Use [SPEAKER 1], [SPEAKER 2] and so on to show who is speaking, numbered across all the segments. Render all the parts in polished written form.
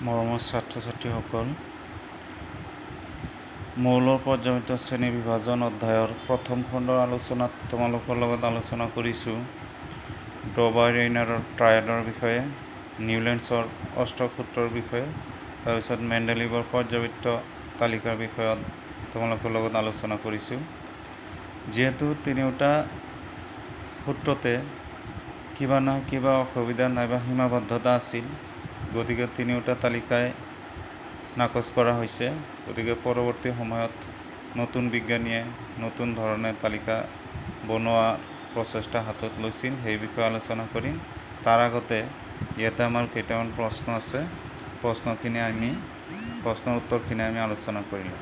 [SPEAKER 1] মৰমৰ ছাত্ৰ-ছাত্ৰীসকল, মৌলৰ পৰ্যায়িত শ্ৰেণী বিভাজন অধ্যায়ৰ প্ৰথম খণ্ডৰ আলোচনাত তোমালোকৰ লগত আলোচনা কৰিছোঁ ড'বাৰ-ৰেইনাৰৰ ট্ৰায়াডৰ বিষয়ে, নিউলেণ্ডছৰ অষ্টসূত্ৰৰ বিষয়ে, তাৰপিছত মেণ্ডেলিভৰ পৰ্যায়িত তালিকাৰ বিষয়ত তোমালোকৰ লগত আলোচনা কৰিছোঁ। যিহেতু তিনিওটা সূত্ৰতে কিবা নহয় কিবা অসুবিধা নাইবা সীমাবদ্ধতা আছিল, গতিকে তিনিওটা তালিকাই নাকচ কৰা হৈছে। গতিকে পৰৱৰ্তী সময়ত নতুন বিজ্ঞানীয়ে নতুন ধৰণে তালিকা বনোৱাৰ প্ৰচেষ্টা হাতত লৈছিল, সেই বিষয়ে আলোচনা কৰিম। তাৰ আগতে ইয়াতে আমাৰ কেইটামান প্ৰশ্ন আছে, প্ৰশ্নৰ উত্তৰখিনি আমি আলোচনা কৰিলোঁ।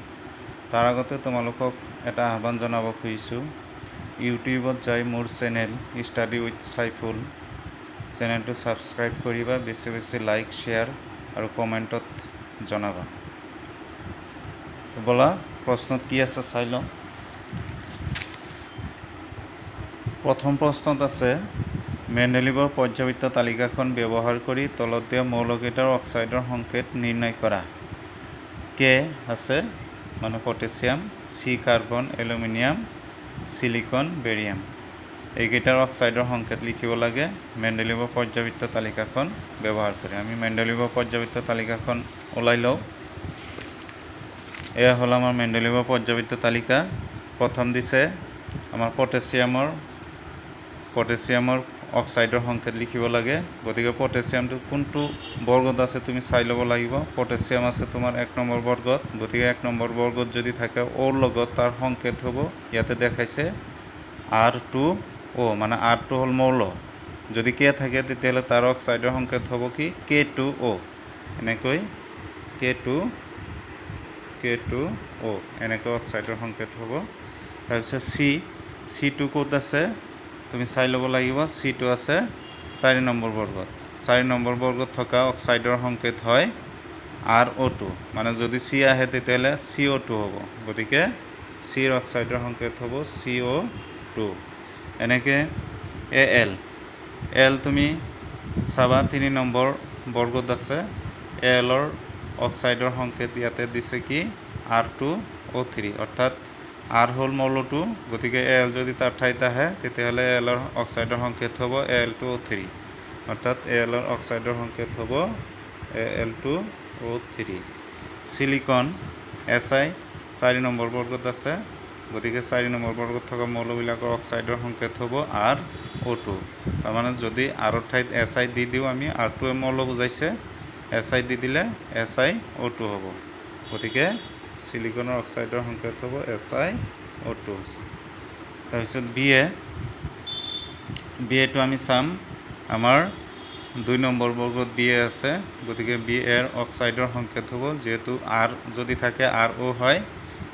[SPEAKER 1] তাৰ আগতে তোমালোকক এটা আহ্বান জনাব খুজিছোঁ, ইউটিউবত যাই মোৰ চেনেল ষ্টাডি উইথ চাইফুল চেনেলটো ছাবস্ক্ৰাইব কৰিবা, বেছি বেছি লাইক, শ্বেয়াৰ আৰু কমেণ্টত জনাবা। ব'লা প্ৰশ্নত কি আছে চাই লওঁ। প্ৰথম প্ৰশ্নত আছে, মেণ্ডেলিভৰ পৰ্যায়িত তালিকাখন ব্যৱহাৰ কৰি তলত দিয়া মৌলকেইটাৰ অক্সাইডৰ সংকেত নিৰ্ণয় কৰা। কে আছে মানে potassium, C carbon, aluminium, silicon, barium. এইকেইটাৰ অক্সাইডৰ সংকেত লিখিব লাগে মেণ্ডেলিভৰ পৰ্যায়িত তালিকাখন ব্যৱহাৰ কৰি। আমি মেণ্ডেলিভৰ পৰ্যায়িত তালিকাখন ওলাই লওঁ। এয়া হ'ল আমাৰ মেণ্ডেলিভৰ পৰ্যায়িত তালিকা। প্ৰথম দিছে আমাৰ পটেছিয়ামৰ অক্সাইডৰ সংকেত লিখিব লাগে। গতিকে পটেছিয়ামটো কোনটো বৰ্গত আছে তুমি চাই ল'ব লাগিব। পটেছিয়াম আছে তোমাৰ 1 নম্বৰ বৰ্গত, গতিকে 1 নম্বৰ বৰ্গত যদি থাকে অ'ৰ লগত তাৰ সংকেত হ'ব, ইয়াতে দেখাইছে R2O, মানে R2 হ'ল মৌল। যদি কে থাকে তেতিয়াহ'লে তাৰ অক্সাইডৰ সংকেত হ'ব কি K2O, এনেকৈ K2O এনেকৈ অক্সাইডৰ সংকেত হ'ব। তাৰপিছত চিটো ক'ত আছে তুমি চাই ল'ব লাগিব। চিটো আছে 4 নম্বৰ বৰ্গত। 4 নম্বৰ বৰ্গত থকা অক্সাইডৰ সংকেত হয় RO2, মানে যদি চি আহে তেতিয়াহ'লে CO2 হ'ব। গতিকে চিৰ অক্সাইডৰ সংকেত হ'ব CO2। এনেকৈ এল তুমি চাবা 3 নম্বৰ বৰ্গত আছে। এলৰ অক্সাইডৰ সংকেত ইয়াতে দিছে কি R2O3, অৰ্থাৎ R হ'ল মৌলটো, গতিকে এল যদি তাৰ ঠাইত আহে তেতিয়াহ'লে এলৰ অক্সাইডৰ সংকেত হ'ব Al2O3, অৰ্থাৎ এলৰ অক্সাইডৰ সংকেত হ'ব Al2O3। চিলিকন Si 4 নম্বৰ বৰ্গত আছে, গতিকে 4 নম্বৰ বৰ্গত থকা মৌলবিলাকৰ অক্সাইডৰ সংকেত হ'ব RO2। তাৰমানে যদি আৰৰ ঠাইত Si দি দিওঁ আমি, R2 মৌল বুজাইছে, Si দি দিলে SiO2 হ'ব। গতিকে চিলিকনৰ অক্সাইডৰ সংকেত হ'ব SiO2। তাৰপিছত বিএটো আমি চাম। আমাৰ 2 নম্বৰ বৰ্গত বিএ আছে, গতিকে বিএৰ অক্সাইডৰ সংকেত হ'ব, যিহেতু R যদি থাকে RO হয়,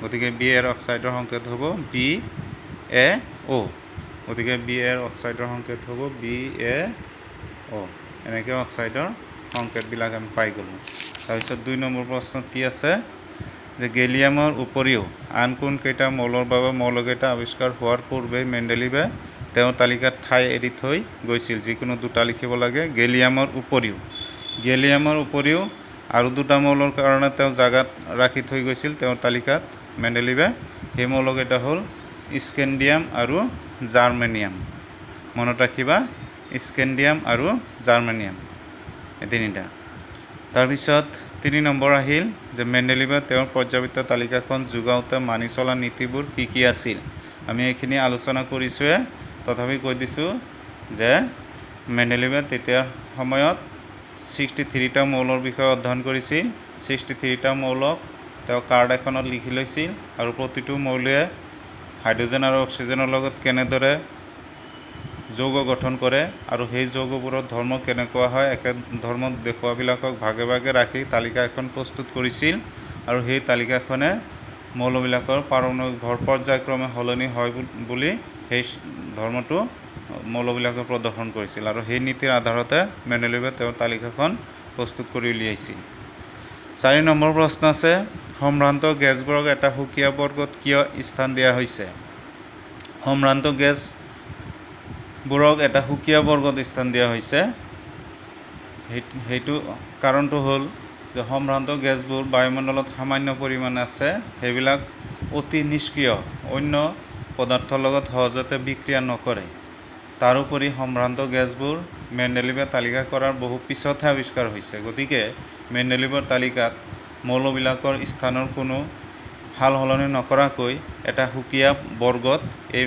[SPEAKER 1] গতিকে বিএৰ অক্সাইডৰ সংকেত হ'ব BaO। গতিকে বিএৰ অক্সাইডৰ সংকেত হ'ব BaO। এনেকৈ অক্সাইডৰ সংকেতবিলাক আমি পাই গ'লোঁ। তাৰপিছত 2 নম্বৰ প্ৰশ্নত কি আছে যে গেলিয়ামৰ উপৰিও আন কোনকেইটা মৌলৰ বাবে মৌলকেইটা আৱিষ্কাৰ হোৱাৰ পূৰ্বে মেণ্ডেলিভে তেওঁৰ তালিকাত ঠাই এৰি থৈ গৈছিল। যিকোনো দুটা লিখিব লাগে। গেলিয়ামৰ উপৰিও আৰু 2টা মৌলৰ কাৰণে তেওঁ জাগাত ৰাখি থৈ গৈছিল তেওঁৰ তালিকাত মেণ্ডেলিভে। সেই মৌলকেইটা হ'ল স্কেণ্ডিয়াম আৰু জাৰ্মেনিয়াম। মনত ৰাখিবা, স্কেণ্ডিয়াম আৰু জাৰ্মেনিয়াম, এই তিনিটা। তাৰপিছত 3 নম্বৰ আহিল যে মেণ্ডেলিভে তেওঁৰ পৰ্যায়িত তালিকাখন যোগাওঁতে মানি চলা নীতিবোৰ কি কি আছিল। আমি এইখিনি আলোচনা কৰিছোঁৱে, তথাপি কৈ দিছোঁ যে মেণ্ডেলিভে তেতিয়া সময়ত 63টা মৌলৰ বিষয়ে অধ্যয়ন কৰিছিল। 63টা মৌলক তেওঁ কাৰ্ড এখনত লিখি লৈছিল, আৰু প্ৰতিটো মৌলে হাইড্ৰজেন আৰু অক্সিজেনৰ লগত কেনেদৰে যৌগ গঠন কৰে আৰু সেই যৌগবোৰৰ ধৰ্ম কেনেকুৱা হয়, একে ধৰ্ম দেখুৱাবিলাকক ভাগে ভাগে ৰাখি তালিকা এখন প্ৰস্তুত কৰিছিল। আৰু সেই তালিকাখনে মৌলবিলাকৰ পাৰমাণৱিক ভৰ পৰ্যায়ক্ৰমে সলনি হয় বুলি সেই ধৰ্মটো মৌলবিলাকে প্ৰদৰ্শন কৰিছিল, আৰু সেই নীতিৰ আধাৰতে মেণ্ডেলিভে তেওঁৰ তালিকাখন প্ৰস্তুত কৰি উলিয়াইছিল। 4 নম্বৰ প্ৰশ্ন আছে, সম্ভ্ৰান্ত গেছবোৰক এটা সুকীয়া বৰ্গত কিয় স্থান দিয়া হৈছে। সম্ভ্ৰান্ত গেছবোৰক এটা সুকীয়া বৰ্গত স্থান দিয়া হৈছে, সেইটো কাৰণটো হ'ল যে সম্ভ্ৰান্ত গেছবোৰ বায়ুমণ্ডলত সামান্য পৰিমাণে আছে সেইবিলাক অতি নিষ্ক্ৰিয়, অন্য পদাৰ্থৰ লগত সহজতে বিক্ৰিয়া নকৰে। তাৰোপৰি সম্ভ্ৰান্ত গেছবোৰ মেণ্ডেলিভে তালিকা কৰাৰ বহু পিছতহে আৱিষ্কাৰ হৈছে। গতিকে মেণ্ডেলিভৰ তালিকাত মৌলবিলাকৰ স্থানৰ কোনো সাল সলনি নকৰাকৈ এটা সুকীয়া বৰ্গত এই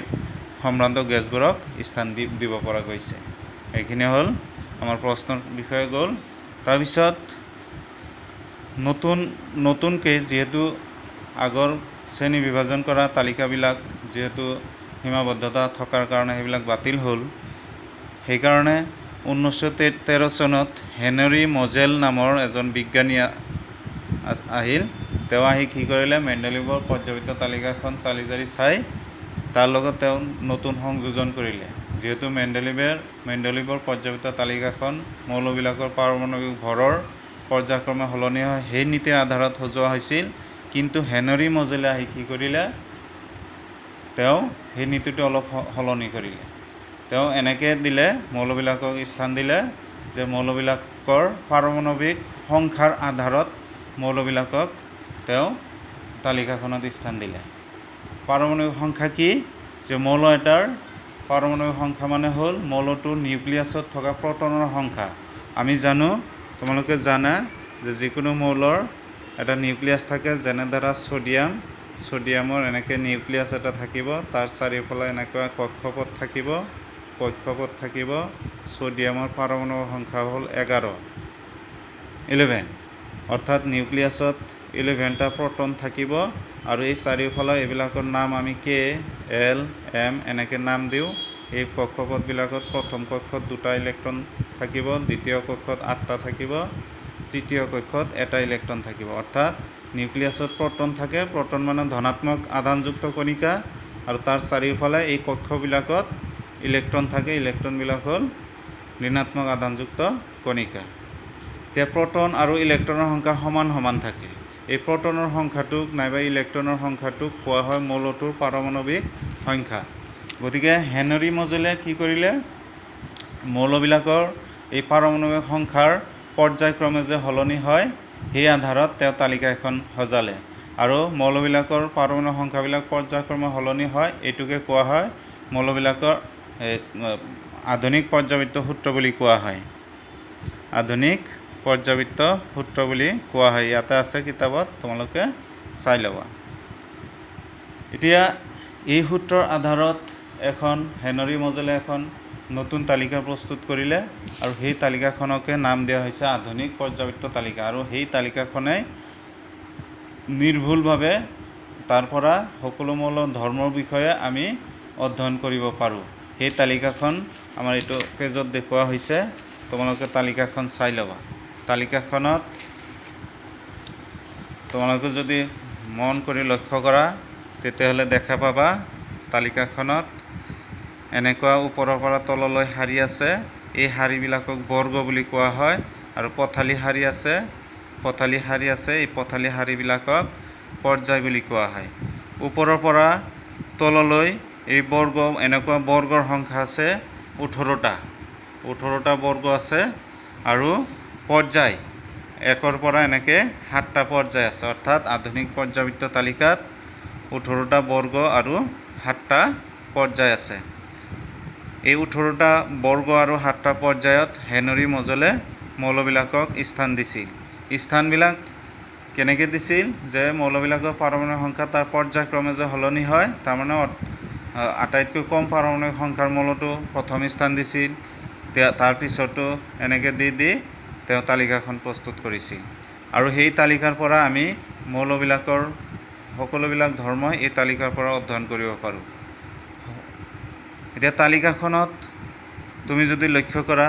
[SPEAKER 1] সম্ভ্ৰান্ত গেছবোৰক স্থান দিব পৰা গৈছে। এইখিনি হ'ল আমাৰ প্ৰশ্নৰ বিষয়ে গ'ল। তাৰপিছত নতুনকৈ যিহেতু আগৰ শ্ৰেণী বিভাজন কৰা তালিকাবিলাক যিহেতু সীমাবদ্ধতা থকাৰ কাৰণে সেইবিলাক বাতিল হ'ল, সেইকাৰণে 1913 চনত হেনৰী মজেল নামৰ এজন বিজ্ঞানী আহিল। তেওঁ আহি কি কৰিলে, মেণ্ডেলিভৰ পৰ্যাবৃত্ত তালিকাখন চালি জাৰি চাই তাৰ লগত তেওঁ নতুন সংযোজন কৰিলে। যিহেতু মেণ্ডেলিভৰ পৰ্যাবৃত্ত তালিকাখন মৌলবিলাকৰ পাৰমাণৱিক ভৰৰ পৰ্যায়ক্ৰমে সলনি হয় সেই নীতিৰ আধাৰত সজোৱা হৈছিল। কিন্তু হেনৰী মজেলে আহি কি কৰিলে, তেওঁ সেই নীতিটো অলপ সলনি কৰিলে। তেওঁ এনেকৈ দিলে, মৌলবিলাকক স্থান দিলে যে মৌলবিলাকৰ পাৰমাণৱিক সংখ্যাৰ আধাৰত মৌলবিলাকক তেওঁ তালিকাখনত স্থান দিলে। পাৰমাণৱিক সংখ্যা কি, যে মৌল এটাৰ পাৰমাণৱিক সংখ্যা মানে হ'ল মৌলটোৰ নিউক্লিয়াছত থকা প্ৰটনৰ সংখ্যা। আমি জানো, তোমালোকে জানা যে যিকোনো মৌলৰ এটা নিউক্লিয়াছ থাকে, যেনে ধৰা ছ'ডিয়ামৰ এনেকৈ নিউক্লিয়াছ এটা থাকিব, তাৰ চাৰিওফালে এনেকুৱা কক্ষপথ থাকিব। ছ'ডিয়ামৰ পাৰমাণৱিক সংখ্যা হ'ল 11, অৰ্থাৎ নিউক্লিয়াছত 11টা প্ৰটন থাকিব। আৰু এই চাৰিওফালৰ এইবিলাকৰ নাম আমি K, L, M এনেকৈ নাম দিওঁ। এই কক্ষপথবিলাকত প্ৰথম কক্ষত 2টা ইলেক্ট্ৰন থাকিব, দ্বিতীয় কক্ষত 8টা থাকিব, তৃতীয় কক্ষত 1টা ইলেক্ট্ৰন থাকিব। অৰ্থাৎ নিউক্লিয়াছত প্ৰটন থাকে, প্ৰটন মানে ধনাত্মক আধানযুক্ত কণিকা, আৰু তাৰ চাৰিওফালে এই কক্ষবিলাকত ইলেক্ট্ৰন থাকে, ইলেক্ট্ৰনবিলাক হ'ল ঋণাত্মক আধানযুক্ত কণিকা। এতিয়া প্ৰটন আৰু ইলেক্ট্ৰনৰ সংখ্যা সমান সমান থাকে। এই প্ৰটনৰ সংখ্যাটোক নাইবা ইলেক্ট্ৰনৰ সংখ্যাটোক কোৱা হয় মৌলটোৰ পাৰমাণৱিক সংখ্যা। গতিকে হেনৰী মজেলে কি কৰিলে, মৌলবিলাকৰ এই পাৰমাণৱিক সংখ্যাৰ পৰ্যায়ক্ৰমে যে সলনি হয় সেই আধাৰত তেওঁ তালিকা এখন সজালে। আৰু মৌলবিলাকৰ পাৰমাণৱিক সংখ্যাবিলাক পৰ্যায়ক্ৰমে সলনি হয়, এইটোকে কোৱা হয় মৌলবিলাকৰ আধুনিক পৰ্যাবৃত্ত সূত্ৰ বুলি কোৱা হয়। আধুনিক পৰ্যাবৃত্ত সূত্ৰ বুলি কোৱা হয়। ইয়াতে আছে কিতাপত, তোমালোকে চাই ল'বা। এতিয়া এই সূত্ৰৰ আধাৰত হেনৰী মজেলে এখন নতুন তালিকা প্ৰস্তুত কৰিলে, আৰু সেই তালিকাখনকে নাম দিয়া হৈছে আধুনিক পৰ্যাবৃত্ত তালিকা। আৰু সেই তালিকাখনে নিৰ্ভুলভাৱে তাৰ পৰা সকলো মৌলৰ ধৰ্মৰ বিষয়ে আমি অধ্যয়ন কৰিব পাৰোঁ। সেই তালিকাখন আমাৰ এইটো পেজত দেখুওৱা হৈছে, তোমালোকে তালিকাখন চাই ল'বা। তালিকাখনত তোমালোকে যদি মন কৰি লক্ষ্য কৰা তেতিয়াহ'লে দেখা পাবা, তালিকাখনত এনেকুৱা ওপৰৰ পৰা তললৈ শাৰী আছে। এই শাৰীবিলাকক বৰ্গ বুলি কোৱা হয়। আৰু পথালি শাৰী আছে, এই পথালি শাৰীবিলাকক পৰ্যায় বুলি কোৱা হয়। ওপৰৰ পৰা তললৈ এই এনেকুৱা বৰ্গৰ সংখ্যা আছে 18টা বৰ্গ আছে। আৰু পৰ্যায় 1ৰ পৰা এনেকৈ 7টা পৰ্যায় আছে। অৰ্থাৎ আধুনিক পৰ্যাবৃত্ত তালিকাত 18টা বৰ্গ আৰু 7টা পৰ্যায় আছে। এই 18টা বৰ্গ আৰু 7টা পৰ্যায়ত হেনৰী মজেলে মৌলবিলাকক স্থান দিছিল। স্থানবিলাক কেনেকৈ দিছিল, যে মৌলবিলাকৰ পাৰমাণৱিক সংখ্যা তাৰ পৰ্যায়ক্ৰমে যে সলনি হয়, তাৰমানে আটাইতকৈ কম পাৰমাণৱিক সংখ্যাৰ মৌলটো প্ৰথম স্থান দিছিল, তাৰপিছতো এনেকৈ দি তেওঁ তালিকাখন প্ৰস্তুত কৰিছিল। আৰু সেই তালিকাৰ পৰা আমি মৌলবিলাকৰ সকলোবিলাক ধৰ্মই এই তালিকাৰ পৰা অধ্যয়ন কৰিব পাৰোঁ। এতিয়া তালিকাখনত তুমি যদি লক্ষ্য কৰা,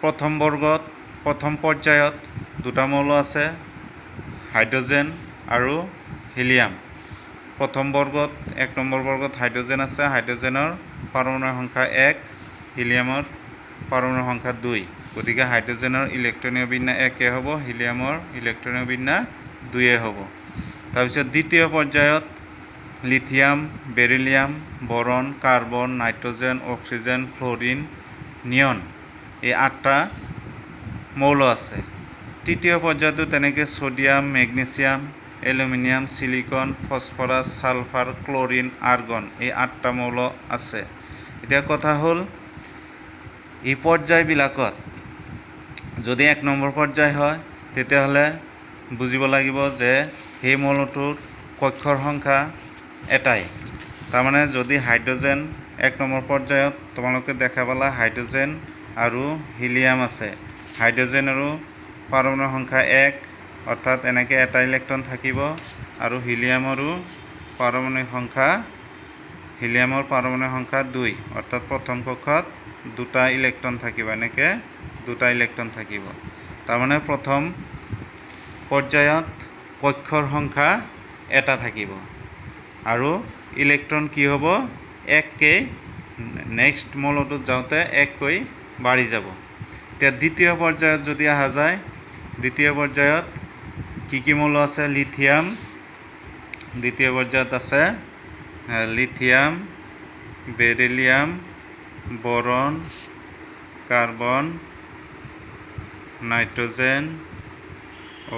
[SPEAKER 1] প্ৰথম পৰ্যায়ত 2টা মৌল আছে, হাইড্ৰজেন আৰু হিলিয়াম। প্ৰথম বৰ্গত 1 নম্বৰ বৰ্গত হাইড্ৰজেন আছে, হাইড্ৰজেনৰ পাৰমাণৱিক সংখ্যা 1, হিলিয়ামৰ পাৰমাণৱিক সংখ্যা 2। গতিকে হাইড্ৰজেনৰ ইলেক্ট্ৰনীয় বিন্যাস 1 হ'ব, হিলিয়ামৰ ইলেক্ট্ৰনীয় বিন্যাস 2 হ'ব। তাৰপিছত দ্বিতীয় পৰ্যায়ত lithium, beryllium, boron, carbon, nitrogen, oxygen, fluorine, neon, এই 8টা মৌল আছে। তৃতীয় পৰ্যায়টো তেনেকৈ sodium, magnesium, aluminium, silicon, phosphorus, sulphur, chlorine, argon এই 8টা মৌল আছে। এতিয়া কথা হ'ল এই পৰ্যায়বিলাকত যদি 1 নম্বৰ পৰ্যায় হয় তেতিয়াহ'লে বুজিব লাগিব যে সেই মৌলটোৰ কক্ষৰ সংখ্যা এটাই। তাৰমানে যদি হাইড্ৰজেন 1 নম্বৰ পৰ্যায়ত তোমালোকে দেখা পালা হাইড্ৰজেন আৰু হিলিয়াম আছে। হাইড্ৰজেন আৰু পাৰমাণবিক সংখ্যা 1 অৰ্থাৎ এনেকৈ এটা ইলেক্ট্ৰন থাকিব আৰু হিলিয়ামৰ পাৰমাণবিক সংখ্যা 2 অৰ্থাৎ প্ৰথম কক্ষত 2টা ইলেক্ট্ৰন থাকিব, এনেকৈ 2টা ইলেক্ট্ৰন থাকিব। তাৰমানে প্ৰথম পৰ্যায়ত কক্ষৰ সংখ্যা এটা থাকিব আৰু ইলেক্ট্ৰন কি হ'ব 1কৈ নেক্সট মৌলটোত যাওঁতে 1কৈ বাঢ়ি যাব। এতিয়া দ্বিতীয় পৰ্যায়ত যদি অহা যায়, দ্বিতীয় পৰ্যায়ত কি মৌল আছে? লিথিয়াম। দ্বিতীয় পৰ্যায়ত আছে lithium, beryllium, boron, carbon, nitrogen,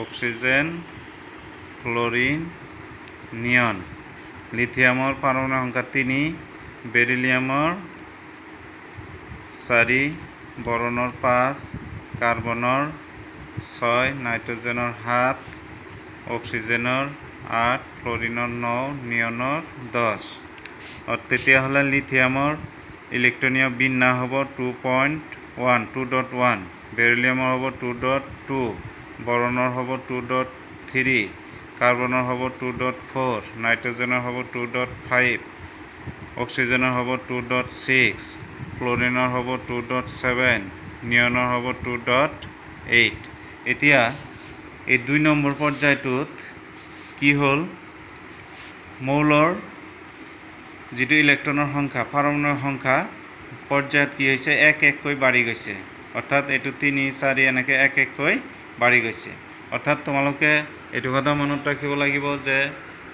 [SPEAKER 1] oxygen, chlorine, neon. লিথিয়ামৰ পাৰমাণবিক সংখ্যা 3, বেৰিলিয়ামৰ 4, বৰনৰ 5, কাৰ্বনৰ 6, নাইট্ৰজেনৰ 7, অক্সিজেনৰ 8, ক্লৰিনৰ 9, নিয়নৰ 10। তেতিয়াহ'লে লিথিয়ামৰ ইলেক্ট্ৰনীয় বিন্যাস হ'ব 2.1, বেৰিলিয়ামৰ হ'ব 2.2, বৰনৰ হ'ব 2.3, কাৰ্বনৰ হ'ব 2.4, নাইট্ৰজেনৰ হ'ব 2.5, অক্সিজেনৰ হ'ব 2.6, ক্লৰিনৰ হ'ব 2.7, নিয়নৰ হ'ব 2.8। এতিয়া এই 2 নম্বৰ পৰ্যায়টোত কি হ'ল? মৌলৰ যিটো ইলেক্ট্ৰনৰ সংখ্যা, পাৰমাণবিক সংখ্যা পৰ্যায়ত কি হৈছে 1-1কৈ বাঢ়ি গৈছে। অৰ্থাৎ এইটো 3, 4 এনেকৈ 1-1কৈ বাঢ়ি গৈছে। অৰ্থাৎ তোমালোকে এইটো কথা মনত ৰাখিব লাগিব যে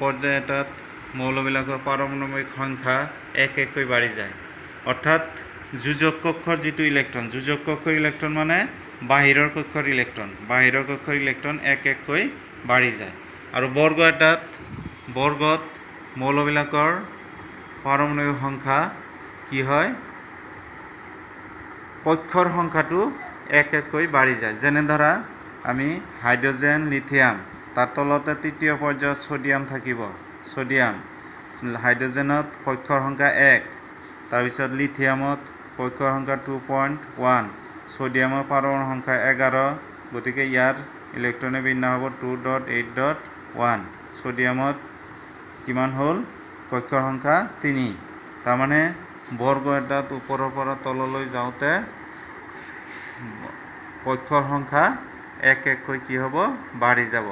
[SPEAKER 1] পৰ্যায় এটাত মৌলবিলাকৰ পাৰমাণবিক সংখ্যা 1-1কৈ বাঢ়ি যায়। অৰ্থাৎ যোজক কক্ষৰ যিটো ইলেক্ট্ৰন, যোজক কক্ষৰ ইলেক্ট্ৰন মানে বাহিৰৰ কক্ষৰ ইলেক্ট্ৰন, বাহিৰৰ কক্ষৰ ইলেক্ট্ৰন 1-1কৈ বাঢ়ি যায়। আৰু বৰ্গ এটাত বৰ্গত মৌলবিলাকৰ পাৰমাণবিক সংখ্যা কি হয়? কক্ষৰ সংখ্যাটো 1-1কৈ বাঢ়ি যায়। যেনে ধৰা আমি হাইড্ৰজেন, লিথিয়াম, তাৰ তলতে তৃতীয় পৰ্যায়ত ছ'ডিয়াম থাকিব। ছ'ডিয়াম, হাইড্ৰজেনত কক্ষৰ সংখ্যা 1, তাৰপিছত লিথিয়ামত কক্ষৰ সংখ্যা 2.1, ছ'ডিয়ামৰ পাৰমাণবিক সংখ্যা 11, গতিকে ইয়াৰ ইলেক্ট্ৰনৰ বিন্যাস হ'ব 2.8.1। ছ'ডিয়ামত কিমান হ'ল? কক্ষৰ সংখ্যা 3। তাৰমানে বৰ্গ এটাত ওপৰৰ পৰা তললৈ যাওঁতে কক্ষৰ সংখ্যা 1-1কৈ কি হ'ব? বাঢ়ি যাব।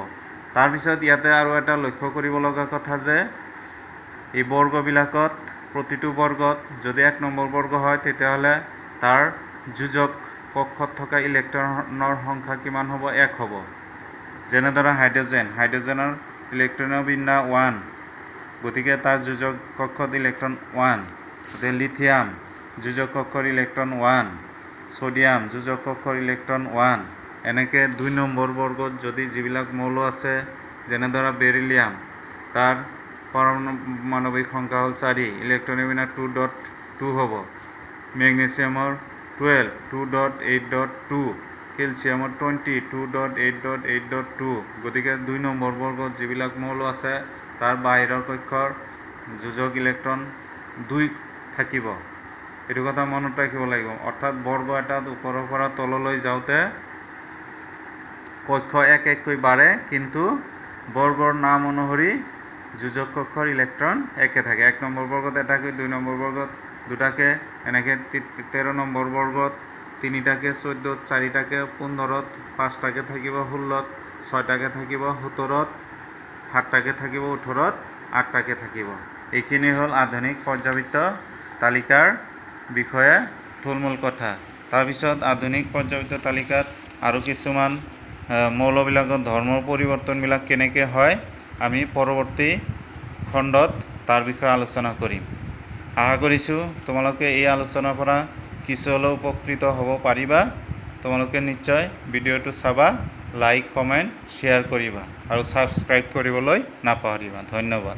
[SPEAKER 1] তাৰপিছত ইয়াতে আৰু এটা লক্ষ্য কৰিব লগা কথা যে এই বৰ্গবিলাকত প্ৰতিটো বৰ্গত যদি 1 নম্বৰ বৰ্গ হয় তেতিয়াহ'লে তাৰ যোজক কক্ষত থকা ইলেক্ট্ৰনৰ সংখ্যা কিমান হ'ব? 1 হ'ব। যেনে ধৰা হাইড্ৰজেনৰ ইলেক্ট্ৰনৰ বিন্যাস 1, গতিকে তাৰ যোজক কক্ষত ইলেক্ট্ৰন 1। গতিকে লিথিয়াম যোজক কক্ষৰ ইলেক্ট্ৰন 1, ছ'ডিয়াম যোজক কক্ষৰ ইলেক্ট্ৰন 1। এনেকৈ 2 নম্বৰ বৰ্গত যদি যিবিলাক মৌল আছে, যেনে ধৰা বেৰিলিয়াম, তাৰ পাৰমাণবিক সংখ্যা হ'ল 4, ইলেক্ট্ৰনৰ বিন্যাস 2.2 হ'ব। মেগনেছিয়ামৰ 12, 2.8.2, কেলছিয়ামৰ 20, 2.8.8.2। গতিকে 2 নম্বৰ বৰ্গত যিবিলাক মৌল আছে তাৰ বাহিৰৰ কক্ষৰ যোজক ইলেক্ট্ৰন 2 থাকিব। এইটো কথা মনত ৰাখিব লাগিব। অৰ্থাৎ বৰ্গ এটাত ওপৰৰ পৰা তললৈ যাওঁতে কক্ষ 1-1কৈ বাঢ়ে, কিন্তু বৰ্গৰ নাম অনুসৰি যোজক কক্ষৰ ইলেক্ট্ৰন একে থাকে। 1 নম্বৰ বৰ্গত এটাকৈ, 2 নম্বৰ বৰ্গত 2টাকৈ, এনেকৈ 13 নম্বৰ বৰ্গত 3টাকৈ, 14ত 4টাকৈ, 15ত 5টাকৈ থাকিব, 16ত 6টাকৈ থাকিব, 17ত 7টাকৈ থাকিব, 18ত 8টাকৈ থাকিব। এইখিনি হ'ল আধুনিক পৰ্যাবৃত্ত তালিকাৰ বিষয়ে থুলমূল কথা। তাৰপিছত আধুনিক পৰ্যাবৃত্ত তালিকাত আৰু কিছুমান মৌলবিলাকৰ ধৰ্মৰ পৰিৱৰ্তনবিলাক কেনেকৈ হয় আমি পৰৱৰ্তী খণ্ডত তাৰ বিষয়ে আলোচনা কৰিম। আশা কৰিছোঁ তোমালোকে এই আলোচনাৰ পৰা কিছু হ'লেও উপকৃত হ'ব পাৰিবা। তোমালোকে নিশ্চয় ভিডিঅ'টো চাবা, লাইক কমেণ্ট শ্বেয়াৰ কৰিবা আৰু ছাবস্ক্ৰাইব কৰিবলৈ নাপাহৰিবা। ধন্যবাদ।